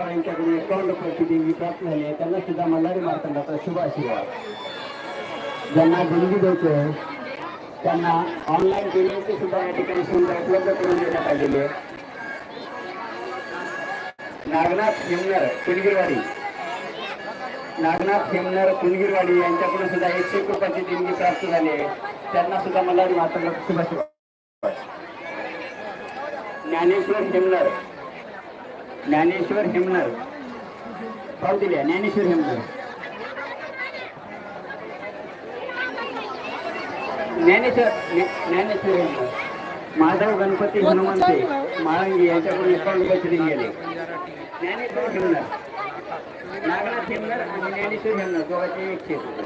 यांच्याकडून 51 रुपयाची देणगी प्राप्त झाली आहे. त्यांना सुद्धा मल्हारी मार्तंडाचा शुभ आशीर्वाद. ज्यांना देणगी द्यायची आहे त्यांना ऑनलाईन पेमेंटची सुद्धा या ठिकाणी सुविधा उपलब्ध करून देण्यात आलेली आहे. नागनाथ हेमनर कुणगिरवाडी, नागनाथ हेमनर कुणगिरवाडी यांच्याकडून सुद्धा 101 रुपयाची देणगी प्राप्त झाली आहे. त्यांना सुद्धा मल्हारी मार्तंडाचा शुभ आशीर्वाद. ज्ञानेश्वर हेमनर, ज्ञानेश्वर हेमनर पाव दिल्या. ज्ञानेश्वर हेमनर, ज्ञानेश्वर हेमनर, माधव गणपती हनुमंते माळंगी यांच्याकडून 51 रुपयाची देणगी आली. ज्ञानेश्वर हेमनर, नागनाथ हेमनर आणि ज्ञानेश्वर हेमनर दोघांचे 100 रुपये.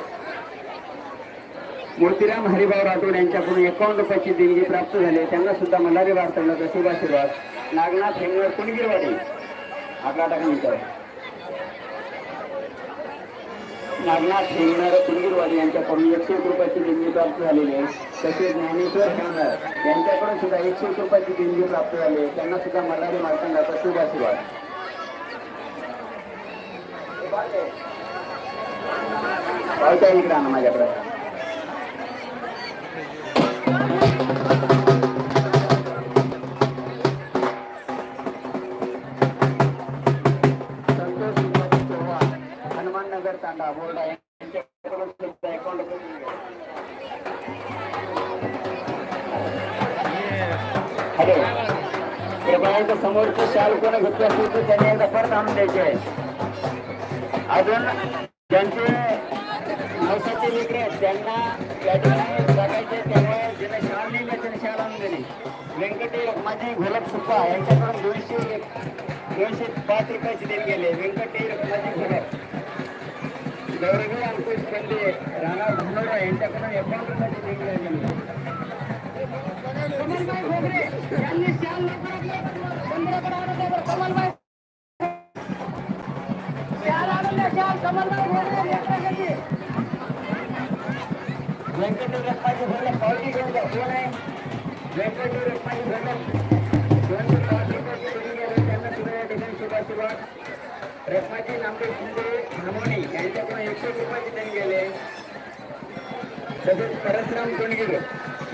मूर्तीराम हरिभाऊ राठोड यांच्याकडून 51 रुपयाची देणगी प्राप्त झाली. त्यांना सुद्धा मल्हारी वार्तांचा शुभ आशीर्वाद. नागनाथ हेमनर कुणगिरवाडी आपला टाका मिळतो. नागनाथ हेमनर कुणगिरवाडी यांच्याकडून 101 रुपयाची देणगी प्राप्त झालेली आहे. तसेच ज्ञानेश्वर हेमनर यांच्याकडून सुद्धा 101 रुपयाची देणगी प्राप्त झाली आहे. त्यांना सुद्धा मल्हारी मार्तंडाचा शुभ आशीर्वाद. पावत्या इकडे आणा माझ्याकडे. तांडा बोर्ड आहे यांच्याकडून सुद्धा 51 रुपये. हॅलो, या बायांच्या समोरचं शाल कोणी घेतलं असेल तर त्यांनी एकदा परत आणून द्यायचे आहे. अजून ज्यांचे नवसाचे लेकरे आहेत त्यांना या ठिकाणी बघायचे, त्यामुळे ज्यांना शाल नाही मिळत त्यांनी शाल आणून दिली. व्यंकटे रखमाजी घोलप सुप्पा यांच्याकडून 205 रुपयाची देणगी गेले. व्यंकटे रखमाजी घोलप, गौरवी अंकुश कंदे राणा धनोरा यांच्याकडून 51 रुपयाची देणगी आलेली आहे. व्यंकटी रखमाजी घोलप पावती घेऊन जा. कोण आहे? व्यंकटी रखमाजी घोलप 205 रुपयाची देणगी आली. त्यांना सुद्धा या ठिकाणी शुभ आशीर्वाद. रखमाजी नामदेव शिंदे हार्मोनी यांच्याकडून 101 रुपयाची देणगी आली. तसेच परशुराम कुणगिर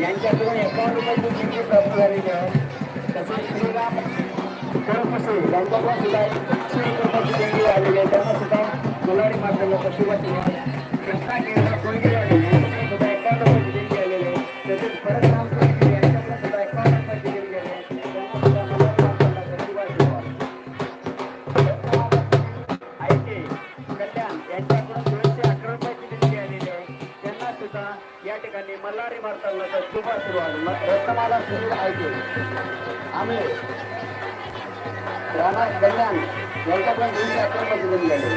यांच्याकडून 51 रुपयाची देणगी प्राप्त झालेली आहे. तसेच श्रीराम कोळपुसे यांच्याकडून सुद्धा 101 रुपयाची देणगी आलेली आहे. त्यांना सुद्धा मल्हारी मार्तंडाचा शुभ आशीर्वाद. कृष्णा केळकर कुणगिरवाडी यांच्याकडून सुद्धा 51 रुपयाची देणगी आलेली आहे. तसेच परशुराम कुणगिर यांच्याकडून सुद्धा 51 रुपयाची देणगी आली आहे. त्यांना सुद्धा मल्हारी मार्तंडाचा शुभ आशीर्वाद. या ठिकाणी मल्हारी मार्तंडाचा शुभ आशीर्वाद. रत्नमाला सुनील आयके आम्ही राणा कल्याण यांच्याकडून 211 रुपयाची देणगी आली.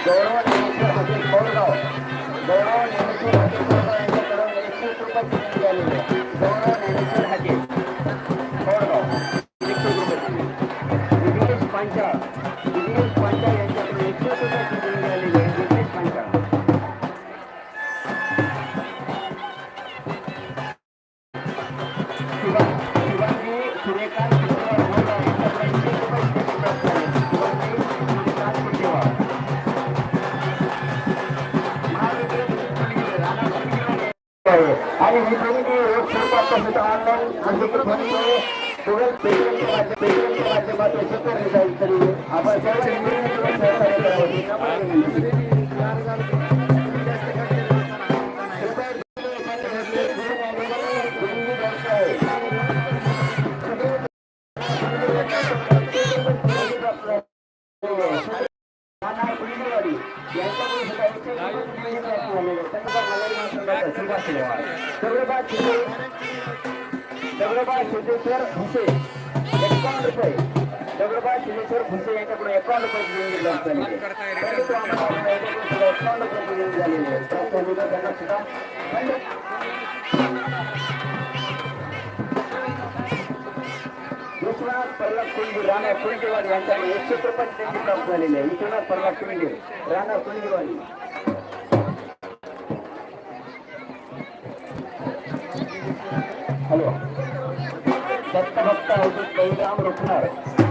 गौरव ज्ञानेश्वर हॉटेल कोळगाव, गौरव ज्ञानेश्वर हॉटेल कोळगाव यांच्याकडून 101 रुपयाची देणगी आलेली आहे. गौरव ज्ञानेश्वर हॉटेल कोळगाव 101 रुपयाची. दिनेश पांचाळ, दिनेश पांचाळ यांच्याकडून 101 रुपयाची देणगी आलेली आहे. दिनेश पांचाळ. शिवाजी सूर्यकांत कुशेवार बोलगाव यांच्याकडून 101 रुपयाची देणगी प्राप्त झाली. शिवाजी सूर्यकांत कुशेवार. आणि ही देणगी रोज स्वरूपात सुद्धा ऑनलाईन गुगल पेटीएमच्या माध्यमातून स्वीकारली जाईल. तरी आपण सहकार्य करावे. दगडोबा सिद्धेश्वर भुसे 51 रुपये. दगडोबा सिद्धेश्वर भुसे यांच्याकडून 51 रुपयाची देणगी प्राप्त झालेली आहे. 51 रुपयाची देणगी झालेली आहे. त्यांना सुद्धा विश्वनाथ प्रल्हाद कुंडीर राणा कुणगिरवाडी यांच्याकडून 101 रुपयाची देणगी प्राप्त झालेली आहे. विश्वनाथ प्रल्हाद कुंडीर राणा कुणगिरवाडी. हॅलो, दत्त बघता आहे की बळीराम रुकणार